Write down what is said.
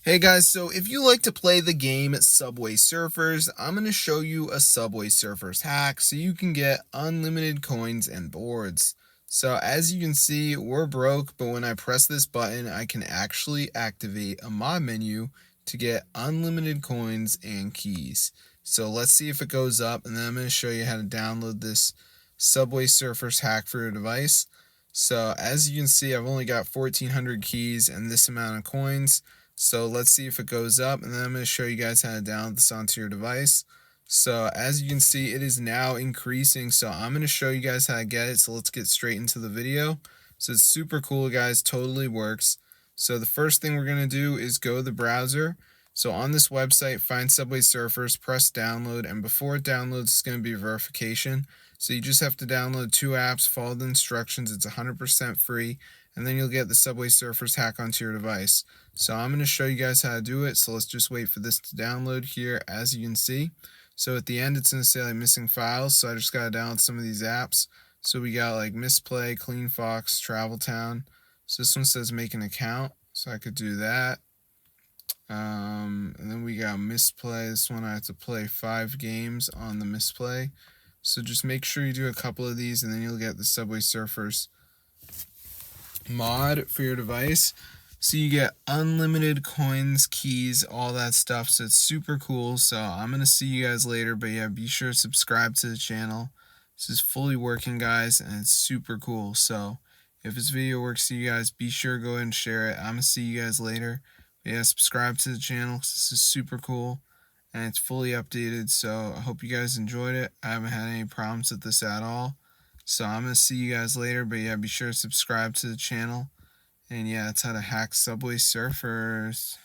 Hey guys, so if you like to play the game Subway Surfers, I'm going to show you a Subway Surfers hack so you can get unlimited coins and boards. So as you can see, we're broke, but when I press this button, I can actually activate a mod menu to get unlimited coins and keys. So let's see if it goes up, and then I'm going to show you how to download this Subway Surfers hack for your device. So as you can see, I've only got 1,400 keys and this amount of coins. So let's see if it goes up, and then I'm going to show you guys how to download this onto your device. So as you can see, it is now increasing, so I'm going to show you guys how to get it. So let's get straight into the video. So it's super cool, guys, totally works. So the first thing we're going to do is go to the browser. So on this website, find Subway Surfers, press download, and before it downloads, it's going to be verification. So you just have to download 2 apps, follow the instructions, it's 100% free, and then you'll get the Subway Surfers hack onto your device. So I'm going to show you guys how to do it, so let's just wait for this to download here. As you can see, so at the end it's going to say like missing files, so I just got to download some of these apps. So we got like Misplay, Clean Fox, Travel Town. So this one says make an account, so I could do that. And then we got Misplay. This one I have to play 5 games on the Misplay. So just make sure you do a couple of these, and then you'll get the Subway Surfers mod for your device. So you get unlimited coins, keys, all that stuff. So it's super cool. So I'm going to see you guys later. But yeah, be sure to subscribe to the channel. This is fully working, guys, and it's super cool. So if this video works for you guys, be sure to go ahead and share it. I'm going to see you guys later. But yeah, subscribe to the channel, 'cause this is super cool. And it's fully updated, so I hope you guys enjoyed it. I haven't had any problems with this at all. So I'm going to see you guys later, but yeah, be sure to subscribe to the channel. And yeah, that's how to hack Subway Surfers.